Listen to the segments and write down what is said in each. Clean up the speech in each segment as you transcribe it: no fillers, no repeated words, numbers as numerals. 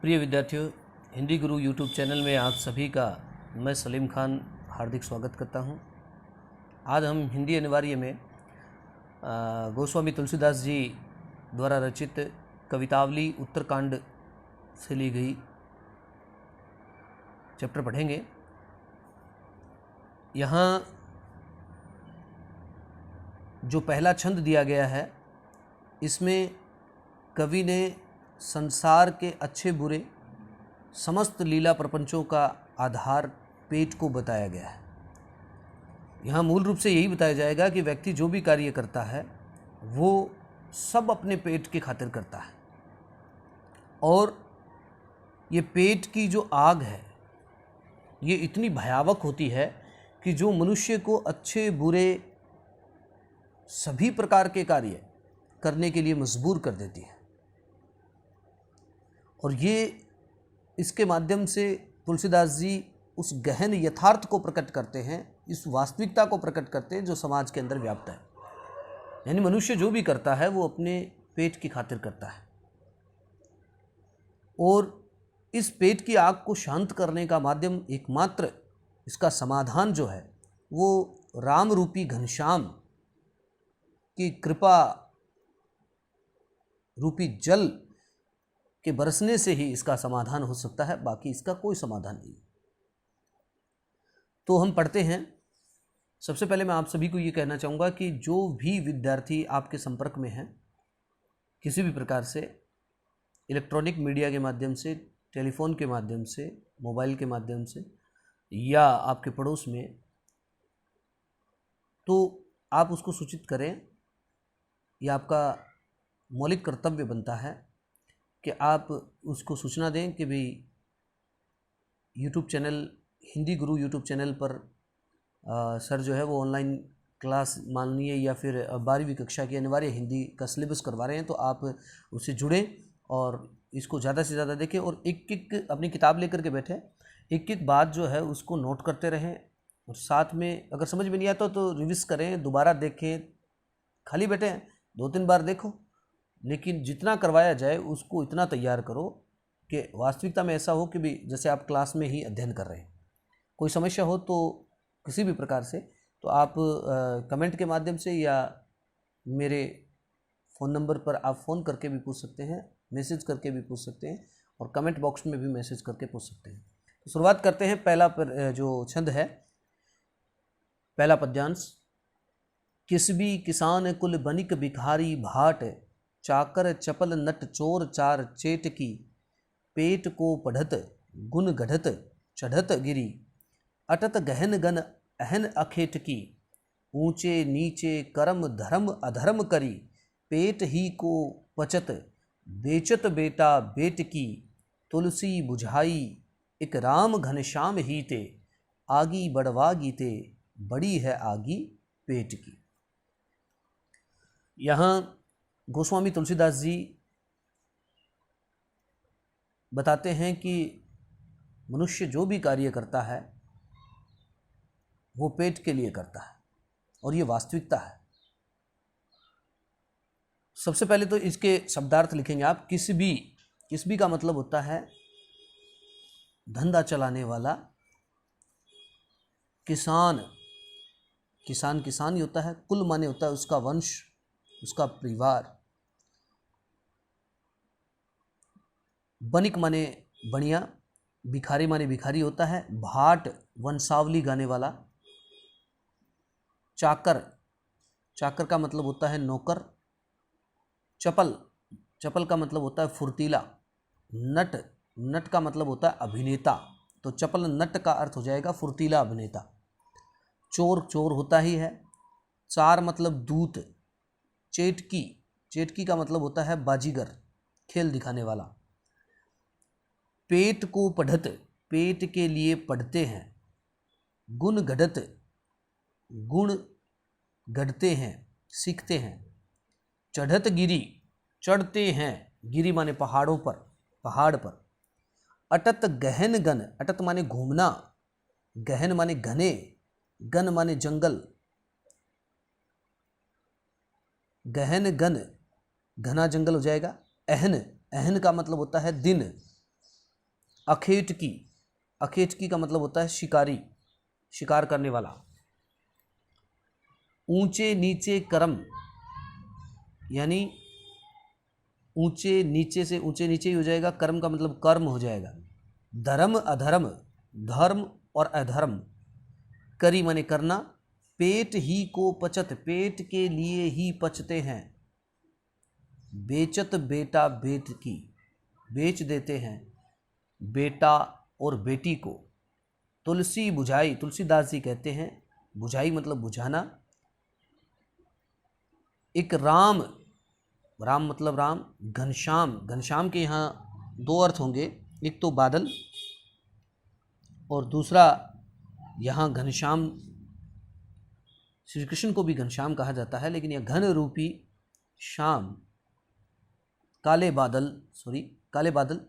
प्रिय विद्यार्थियों, हिंदी गुरु YouTube channel में आप सभी का मैं सलीम खान हार्दिक स्वागत करता हूं। आज हम हिंदी अनिवार्य में गोस्वामी तुलसीदास जी द्वारा रचित कवितावली उत्तरकांड से ली गई चैप्टर पढ़ेंगे। यहाँ जो पहला छंद दिया गया है, इसमें कवि ने संसार के अच्छे बुरे समस्त लीला प्रपंचों का आधार पेट को बताया गया है। यहाँ मूल रूप से यही बताया जाएगा कि व्यक्ति जो भी कार्य करता है वो सब अपने पेट की खातिर करता है, और ये पेट की जो आग है ये इतनी भयावक होती है कि जो मनुष्य को अच्छे बुरे सभी प्रकार के कार्य करने के लिए मजबूर कर देती है। और ये इसके माध्यम से तुलसीदास जी उस गहन यथार्थ को प्रकट करते हैं, इस वास्तविकता को प्रकट करते हैं जो समाज के अंदर व्याप्त है। यानी मनुष्य जो भी करता है वो अपने पेट की खातिर करता है, और इस पेट की आग को शांत करने का माध्यम, एकमात्र इसका समाधान जो है वो राम रूपी घनश्याम की कृपा रूपी जल के बरसने से ही इसका समाधान हो सकता है, बाकी इसका कोई समाधान नहीं। तो हम पढ़ते हैं। सबसे पहले मैं आप सभी को ये कहना चाहूँगा कि जो भी विद्यार्थी आपके संपर्क में हैं, किसी भी प्रकार से इलेक्ट्रॉनिक मीडिया के माध्यम से, टेलीफोन के माध्यम से, मोबाइल के माध्यम से, या आपके पड़ोस में, तो आप उसको सूचित करें। यह आपका मौलिक कर्तव्य बनता है कि आप उसको सूचना दें कि भाई यूट्यूब चैनल, हिंदी गुरु यूट्यूब चैनल पर सर जो है वो ऑनलाइन क्लास माननीय या फिर 12वीं कक्षा की अनिवार्य हिंदी का सिलेबस करवा रहे हैं, तो आप उससे जुड़ें और इसको ज़्यादा से ज़्यादा देखें, और एक एक अपनी किताब लेकर के बैठें, एक एक बात जो है उसको नोट करते रहें, और साथ में अगर समझ में नहीं आता तो रिविज़ करें, दोबारा देखें। खाली बैठें 2-3 बार देखो, लेकिन जितना करवाया जाए उसको इतना तैयार करो कि वास्तविकता में ऐसा हो कि भी जैसे आप क्लास में ही अध्ययन कर रहे हैं। कोई समस्या हो तो किसी भी प्रकार से तो आप कमेंट के माध्यम से या मेरे फ़ोन नंबर पर आप फ़ोन करके भी पूछ सकते हैं, मैसेज करके भी पूछ सकते हैं, और कमेंट बॉक्स में भी मैसेज करके पूछ सकते हैं। तो शुरुआत करते हैं। पहला जो छंद है, पहला पद्यांश। किसबी किसान कुल बनिक भिखारी भाट, चाकर चपल नट चोर चार चेटकी, पेट को पढ़त गुण गढ़त चढ़त गिरी, अटत गहन गन अहन अखेटकी, ऊंचे नीचे कर्म धर्म अधर्म करी, पेट ही को पचत बेचत बेटा बेट की, तुलसी बुझाई एक राम घनश्याम हीते, आगी बढ़वा गीते बड़ी है आगी पेट की। यहाँ गोस्वामी तुलसीदास जी बताते हैं कि मनुष्य जो भी कार्य करता है वो पेट के लिए करता है, और ये वास्तविकता है। सबसे पहले तो इसके शब्दार्थ लिखेंगे आप। किसबी का मतलब होता है धंधा चलाने वाला। किसान किसान ही होता है। कुल माने होता है उसका वंश, उसका परिवार। बनिक माने बनिया, भिखारी माने भिखारी होता है। भाट वंशावली गाने वाला। चाकर का मतलब होता है नौकर। चपल का मतलब होता है फुर्तीला। नट का मतलब होता है अभिनेता, तो चपल नट का अर्थ हो जाएगा फुर्तीला अभिनेता। चोर होता ही है। चार मतलब दूत। चेटकी का मतलब होता है बाजीगर, खेल दिखाने वाला। पेट को पढ़त, पेट के लिए पढ़ते हैं। गुण गढ़त, गुण गढ़ते हैं, सीखते हैं। चढ़त गिरी, चढ़ते हैं। गिरी माने पहाड़ पर। अटत गहन गन, अटत माने घूमना, गहन माने घने, गन माने जंगल। गहन गन घना जंगल हो जाएगा। अहन का मतलब होता है दिन। अखेटकी, अखेटकी का मतलब होता है शिकारी, शिकार करने वाला। ऊंचे नीचे कर्म, यानी ऊंचे नीचे से ऊंचे नीचे ही हो जाएगा, कर्म का मतलब कर्म हो जाएगा। धर्म अधर्म, धर्म और अधर्म, करी माने करना, पेट ही को पचत, पेट के लिए ही पचते हैं। बेचत बेटा बेट की, बेच देते हैं बेटा और बेटी को। तुलसी बुझाई, तुलसीदास जी कहते हैं बुझाई मतलब बुझाना। एक राम, राम मतलब राम, घनश्याम, घनश्याम के यहाँ दो अर्थ होंगे, एक तो बादल और दूसरा यहाँ घनश्याम, श्री कृष्ण को भी घनश्याम कहा जाता है, लेकिन यह घन रूपी श्याम, काले बादल, काले बादल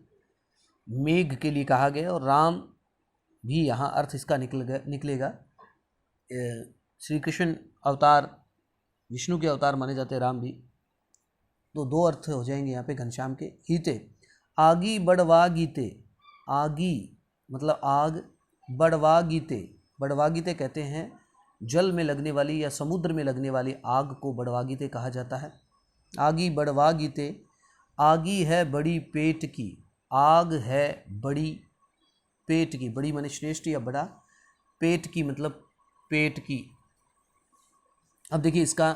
मेघ के लिए कहा गया। और राम भी यहाँ अर्थ इसका निकलेगा। श्री कृष्ण अवतार, विष्णु के अवतार माने जाते हैं राम भी, तो दो अर्थ हो जाएंगे यहाँ पे घनश्याम के। हीते, आगी बड़वा गीते, आगी मतलब आग, बड़वा गीते, बड़वा गीते कहते हैं जल में लगने वाली या समुद्र में लगने वाली आग को बड़वा गीते कहा जाता है। आगी बड़वा गीते, आगी है बड़ी पेट की, आग है बड़ी पेट की, बड़ी माने श्रेष्ठ या बड़ा, पेट की मतलब पेट की। अब देखिए इसका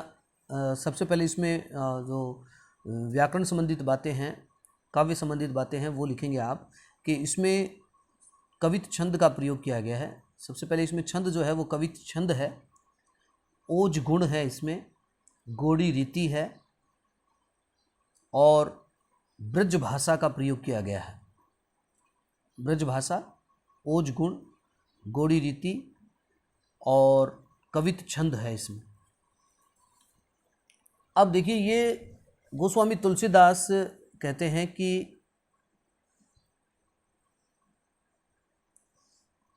सबसे पहले इसमें जो व्याकरण संबंधित बातें हैं, काव्य संबंधित बातें हैं, वो लिखेंगे आप कि इसमें कवित छंद का प्रयोग किया गया है। सबसे पहले इसमें छंद जो है वो कवित छंद है, ओज गुण है, इसमें गोड़ी रीति है और ब्रज भाषा का प्रयोग किया गया है। ब्रज भाषा, ओज गुण, गोड़ी रीति और कवित छंद है इसमें। अब देखिए ये गोस्वामी तुलसीदास कहते हैं कि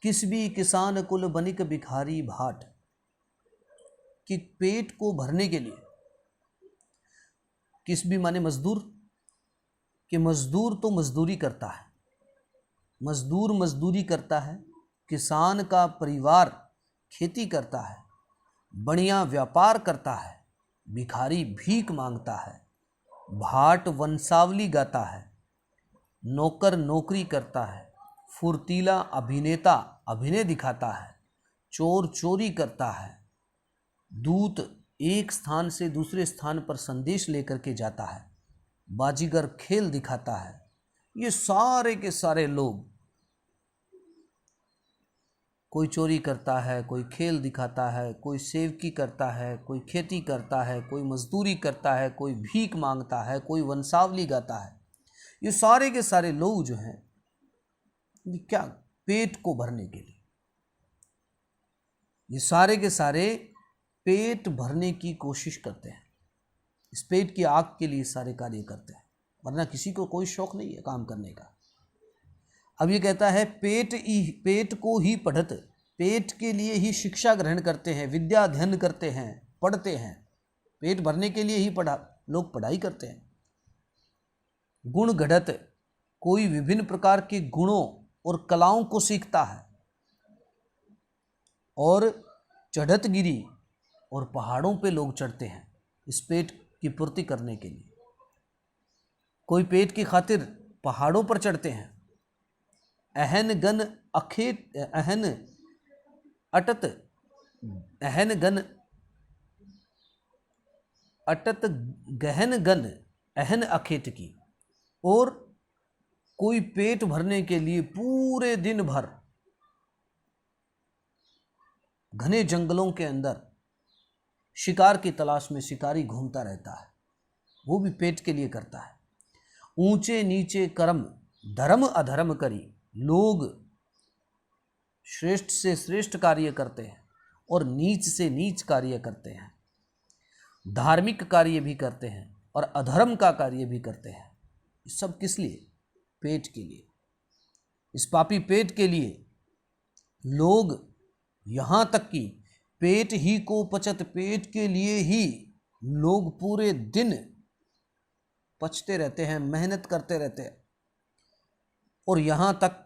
किस भी किसान कुल बनिक भिखारी भाट, कि पेट को भरने के लिए, किस भी माने मजदूर, कि मजदूर तो मजदूरी करता है, मजदूर मजदूरी करता है, किसान का परिवार खेती करता है, बढ़िया व्यापार करता है, भिखारी भीख मांगता है, भाट वंशावली गाता है, नौकर नौकरी करता है, फुर्तीला अभिनेता अभिनय दिखाता है, चोर चोरी करता है, दूत एक स्थान से दूसरे स्थान पर संदेश लेकर के जाता है, बाजीगर खेल दिखाता है। ये सारे के सारे लोग, कोई चोरी करता है, कोई खेल दिखाता है, कोई सेवकी करता है, कोई खेती करता है, कोई मजदूरी करता है, कोई भीख मांगता है, कोई वंशावली गाता है। ये सारे के सारे लोग जो हैं क्या, पेट को भरने के लिए, ये सारे के सारे पेट भरने की कोशिश करते हैं, इस पेट की आग के लिए सारे कार्य करते हैं, वरना किसी को कोई शौक नहीं है काम करने का। अब ये कहता है पेट को ही पढ़त, पेट के लिए ही शिक्षा ग्रहण करते हैं, विद्या अध्ययन करते हैं, पढ़ते हैं, पेट भरने के लिए ही लोग पढ़ाई करते हैं। गुण गढ़त, कोई विभिन्न प्रकार के गुणों और कलाओं को सीखता है, और चढ़त गिरी, और पहाड़ों पे लोग चढ़ते हैं इस पेट की पूर्ति करने के लिए। कोई पेट की खातिर पहाड़ों पर चढ़ते हैं। अहन गन अखेट, अहन अटत, अहन गन अटत गहन गन अहन अखेट की, और कोई पेट भरने के लिए पूरे दिन भर घने जंगलों के अंदर शिकार की तलाश में शिकारी घूमता रहता है, वो भी पेट के लिए करता है। ऊंचे नीचे कर्म, धर्म अधर्म करी, लोग श्रेष्ठ से श्रेष्ठ कार्य करते हैं और नीच से नीच कार्य करते हैं, धार्मिक कार्य भी करते हैं और अधर्म का कार्य भी करते हैं। सब किस लिए? पेट के लिए। इस पापी पेट के लिए लोग यहाँ तक कि पेट ही को पचत, पेट के लिए ही लोग पूरे दिन पचते रहते हैं, मेहनत करते रहते हैं, और यहाँ तक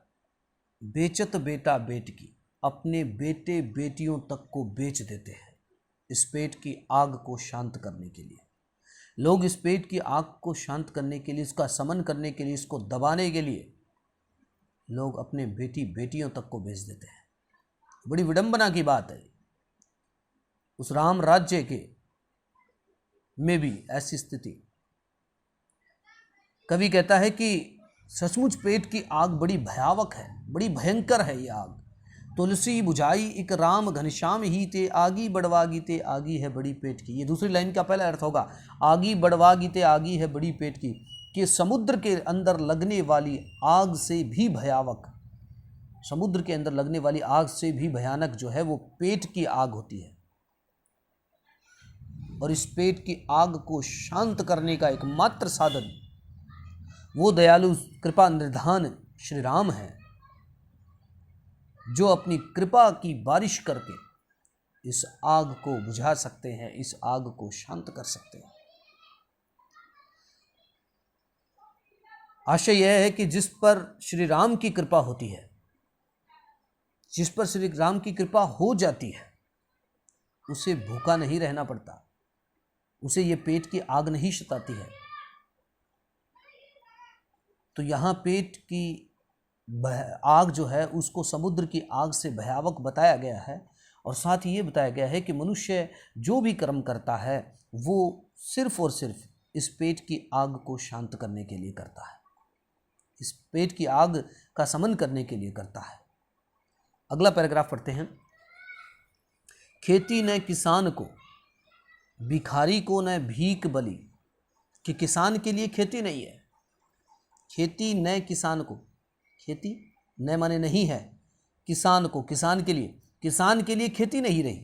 बेचत बेटा बेट की, अपने बेटे बेटियों तक को बेच देते हैं इस पेट की आग को शांत करने के लिए। लोग इस पेट की आग को शांत करने के लिए, इसका समन करने के लिए, इसको दबाने के लिए लोग अपने बेटी बेटियों तक को बेच देते हैं। बड़ी विडंबना की बात है। उस राम राज्य के में भी ऐसी स्थिति। कवि कहता है कि सचमुच पेट की आग बड़ी भयावक है, बड़ी भयंकर है ये आग। तुलसी बुझाई एक राम घनश्याम ही ते, आगी बढ़वागी ते आगी है बड़ी पेट की। ये दूसरी लाइन का पहला अर्थ होगा, आगी बढ़वागी ते आगी है बड़ी पेट की, कि समुद्र के अंदर लगने वाली आग से भी भयावक, समुद्र के अंदर लगने वाली आग से भी भयानक जो है वो पेट की आग होती है। और इस पेट की आग को शांत करने का एकमात्र साधन वो दयालु कृपा निधान श्री राम है, जो अपनी कृपा की बारिश करके इस आग को बुझा सकते हैं, इस आग को शांत कर सकते हैं। आशय यह है कि जिस पर श्री राम की कृपा होती है, जिस पर श्री राम की कृपा हो जाती है, उसे भूखा नहीं रहना पड़ता, उसे ये पेट की आग नहीं सताती है। तो यहाँ पेट की आग जो है उसको समुद्र की आग से भयावक बताया गया है। और साथ ही ये बताया गया है कि मनुष्य जो भी कर्म करता है वो सिर्फ और सिर्फ इस पेट की आग को शांत करने के लिए करता है, इस पेट की आग का समन करने के लिए करता है। अगला पैराग्राफ पढ़ते हैं। खेती न किसान को, भिखारी को न भीख बली, कि किसान के लिए खेती नहीं है। खेती न किसान को, खेती न माने नहीं है, किसान को, किसान के लिए खेती नहीं रही,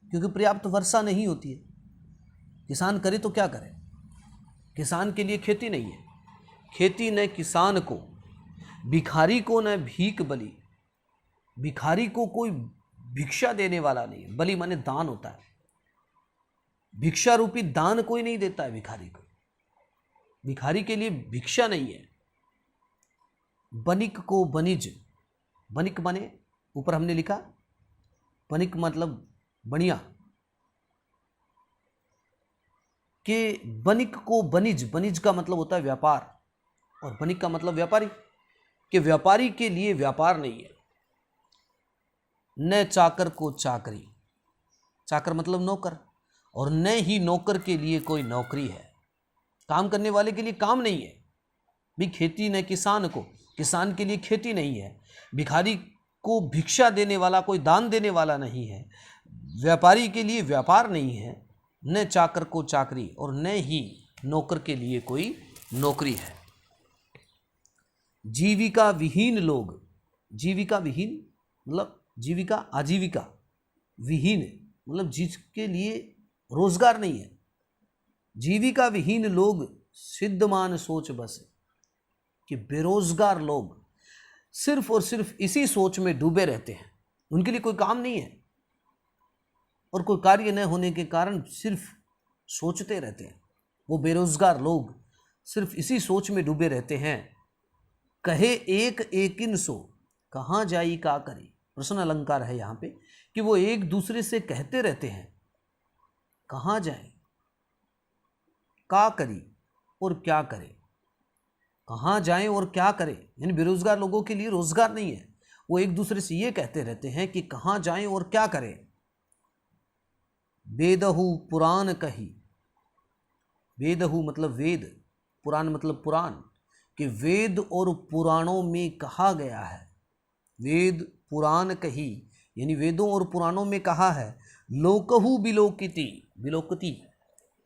क्योंकि पर्याप्त वर्षा नहीं होती है। किसान करे तो क्या करे, किसान के लिए खेती नहीं है। खेती न किसान को, भिखारी को न भीख बली, भिखारी को कोई भिक्षा देने वाला नहीं है। बलि माने दान होता है, भिक्षा रूपी दान कोई नहीं देता है भिखारी को, भिखारी के लिए भिक्षा नहीं है। बनिक को बनिज, बनिक माने ऊपर हमने लिखा, बनिक मतलब बनिया, कि बनिक को बनिज, बनिज का मतलब होता है व्यापार और बनिक का मतलब व्यापारी, कि व्यापारी के लिए व्यापार नहीं है। न चाकर को चाकरी, चाकर मतलब नौकर, और न ही नौकर के लिए कोई नौकरी है, काम करने वाले के लिए काम नहीं है। भी खेती न किसान को, किसान के लिए खेती नहीं है। भिखारी को भिक्षा देने वाला, कोई दान देने वाला नहीं है। व्यापारी के लिए व्यापार नहीं है। न चाकर को चाकरी, और न ही नौकर के लिए कोई नौकरी है। जीविका विहीन लोग, जीविका विहीन मतलब जीविका आजीविका, विहीन मतलब जिसके लिए रोजगार नहीं है। जीविका विहीन लोग सिद्धमान सोच बस, कि बेरोजगार लोग सिर्फ और सिर्फ इसी सोच में डूबे रहते हैं, उनके लिए कोई काम नहीं है और कोई कार्य न होने के कारण सिर्फ सोचते रहते हैं। वो बेरोजगार लोग सिर्फ इसी सोच में डूबे रहते हैं। कहे एक एकिन सो, कहाँ जाई का करी, प्रश्न अलंकार है यहाँ पे, कि वो एक दूसरे से कहते रहते हैं कहाँ जाए, का करी और क्या करे, कहाँ जाएं और क्या करें। यानी बेरोजगार लोगों के लिए रोजगार नहीं है, वो एक दूसरे से ये कहते रहते हैं कि कहाँ जाएं और क्या करें। वेदहु पुराण कही, वेदहु मतलब वेद, पुराण मतलब पुराण, कि वेद और पुराणों में कहा गया है। वेद पुराण कही यानी वेदों और पुराणों में कहा है। लोकहु बिलोकिति, बिलोकति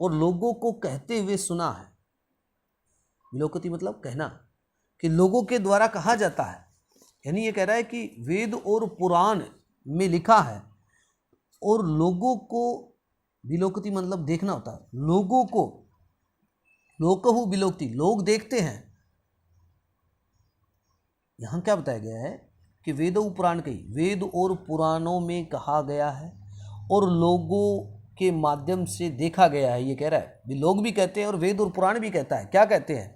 और लोगों को कहते हुए सुना है। बिलोकति मतलब कहना, कि लोगों के द्वारा कहा जाता है। यानी ये कह रहा है कि वेद और पुराण में लिखा है और लोगों को, बिलोकति मतलब देखना होता है, लोगों को, लोकहु बिलोकति लोग देखते हैं। यहाँ क्या बताया गया है कि वेद और पुराण कही, वेद और पुराणों में कहा गया है और लोगों के माध्यम से देखा गया है। ये कह रहा है, लोग भी कहते हैं और वेद और पुराण भी कहता है। क्या कहते हैं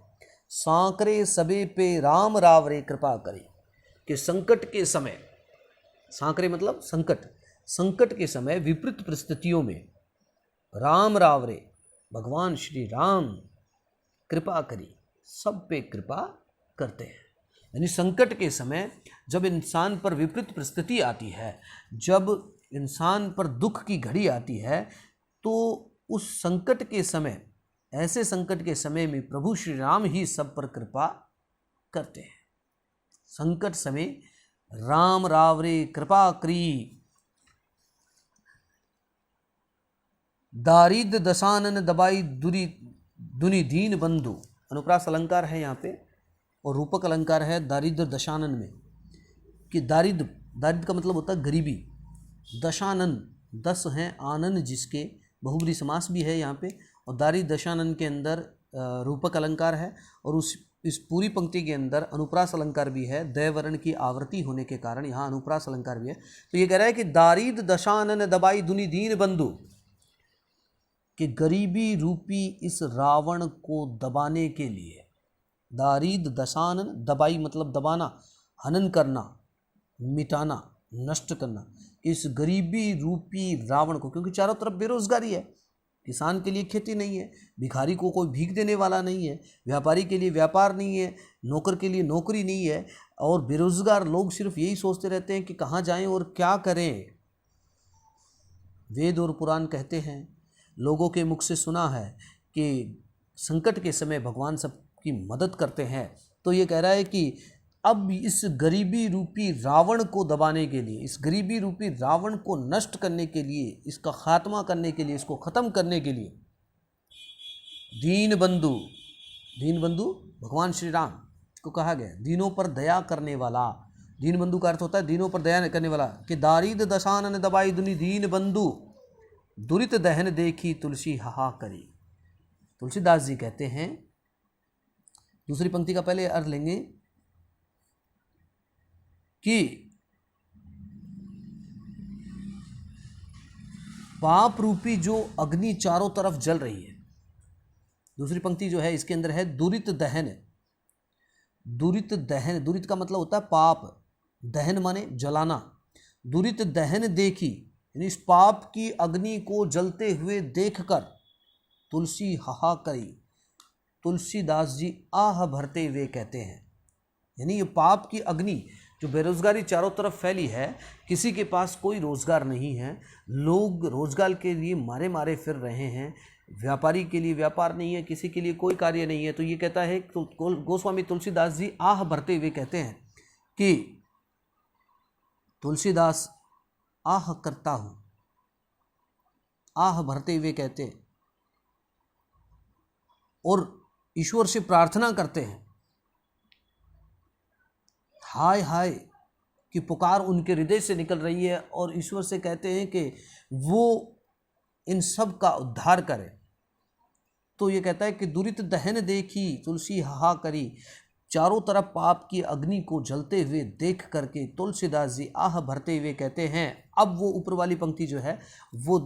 सांकरे सबे पे राम रावरे कृपा करे। कि संकट के समय, सांकरे मतलब संकट, संकट के समय विपरीत परिस्थितियों में राम रावरे भगवान श्री राम कृपा करी, सब पे कृपा करते हैं। यानी संकट के समय जब इंसान पर विपरीत परिस्थिति आती है, जब इंसान पर दुख की घड़ी आती है, तो उस संकट के समय, ऐसे संकट के समय में प्रभु श्री राम ही सब पर कृपा करते हैं। संकट समय राम रावरे कृपा करी, दारिद्र दशानन दबाई दुनि दीन बंधु। अनुप्रास अलंकार है यहाँ पे और रूपक अलंकार है दारिद्र दशानन में। कि दारिद्र का मतलब होता है गरीबी, दशानन 10 हैं, आनन जिसके बहुब्री समास भी है यहाँ पे, और दारिद्र दशानन के अंदर रूपक अलंकार है, और इस पूरी पंक्ति के अंदर अनुप्रास अलंकार भी है। दैवर्ण की आवृत्ति होने के कारण यहाँ अनुप्रास अलंकार भी है। तो ये कह रहा है कि दारिद्र दशानन दबाई दुनि दीन बंधु, कि गरीबी रूपी इस रावण को दबाने के लिए, दारिद्र दशानन दबाई मतलब दबाना, हनन करना, मिटाना, नष्ट करना, इस गरीबी रूपी रावण को, क्योंकि चारों तरफ बेरोजगारी है, किसान के लिए खेती नहीं है, भिखारी को कोई भीख देने वाला नहीं है, व्यापारी के लिए व्यापार नहीं है, नौकर के लिए नौकरी नहीं है, और बेरोजगार लोग सिर्फ यही सोचते रहते हैं कि कहाँ जाएं और क्या करें। वेद और पुराण कहते हैं, लोगों के मुख से सुना है कि संकट के समय भगवान सबकी मदद करते हैं। तो ये कह रहा है कि अब इस गरीबी रूपी रावण को दबाने के लिए, इस गरीबी रूपी रावण को नष्ट करने के लिए, इसका खात्मा करने के लिए, इसको ख़त्म करने के लिए दीन बंधु, दीन बंधु भगवान श्री राम को कहा गया, दीनों पर दया करने वाला। दीन बंधु का अर्थ होता है दीनों पर दया करने वाला। कि दारिद्र दशानन दबाई दुनि दीन बंधु, दुरित दहन देखी तुलसी हाहा करी। तुलसीदास जी कहते हैं, दूसरी पंक्ति का पहले अर्थ लेंगे कि पाप रूपी जो अग्नि चारों तरफ जल रही है, दूसरी पंक्ति जो है इसके अंदर है दुरित दहन। दुरित दहन, दुरित का मतलब होता है पाप, दहन माने जलाना। दुरित दहन देखी, यानी इस पाप की अग्नि को जलते हुए देखकर तुलसी हाहा करी। तुलसीदास जी आह भरते हुए कहते हैं, यानी ये पाप की अग्नि, जो बेरोजगारी चारों तरफ फैली है, किसी के पास कोई रोजगार नहीं है, लोग रोजगार के लिए मारे मारे फिर रहे हैं, व्यापारी के लिए व्यापार नहीं है, किसी के लिए कोई कार्य नहीं है। तो ये कहता है, तो गोस्वामी तुलसीदास जी आह भरते हुए कहते हैं कि तुलसीदास आह करता हूँ, आह भरते हुए कहते हैं और ईश्वर से प्रार्थना करते हैं, हाय हाय की पुकार उनके हृदय से निकल रही है, और ईश्वर से कहते हैं कि वो इन सब का उद्धार करे। तो ये कहता है कि दुरित दहन देखी तुलसी हाहा करी, चारों तरफ पाप की अग्नि को जलते हुए देख करके तुलसीदास जी आह भरते हुए कहते हैं। अब वो ऊपर वाली पंक्ति जो है वो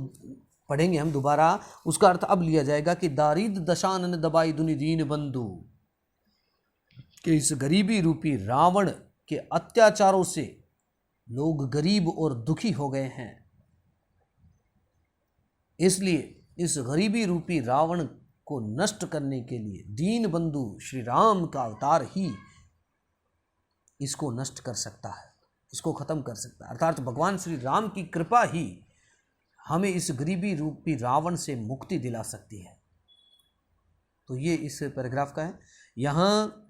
पढ़ेंगे हम दोबारा, उसका अर्थ अब लिया जाएगा कि दारिद्र दशानन दबाई दुनि दीन बंधु, कि इस गरीबी रूपी रावण के अत्याचारों से लोग गरीब और दुखी हो गए हैं, इसलिए इस गरीबी रूपी रावण को नष्ट करने के लिए दीन बंधु श्री राम का अवतार ही इसको नष्ट कर सकता है, इसको खत्म कर सकता है। अर्थात भगवान श्री राम की कृपा ही हमें इस गरीबी रूपी रावण से मुक्ति दिला सकती है। तो ये इस पैराग्राफ का है। यहाँ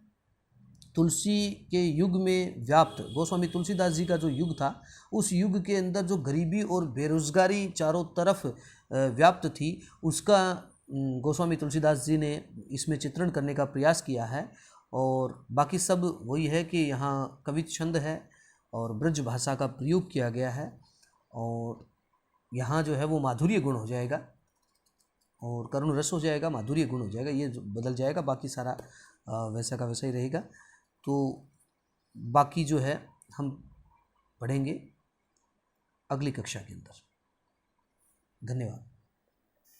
तुलसी के युग में व्याप्त गोस्वामी तुलसीदास जी का जो युग था, उस युग के अंदर जो गरीबी और बेरोजगारी चारों तरफ व्याप्त थी, उसका गोस्वामी तुलसीदास जी ने इसमें चित्रण करने का प्रयास किया है। और बाकी सब वही है कि यहाँ कवि छंद है और ब्रज भाषा का प्रयोग किया गया है, और यहाँ जो है वो माधुर्य गुण हो जाएगा और करुण रस हो जाएगा, माधुर्य गुण हो जाएगा, ये बदल जाएगा, बाकी सारा वैसा का वैसा ही रहेगा। तो बाकी जो है हम पढ़ेंगे अगली कक्षा के अंदर। धन्यवाद।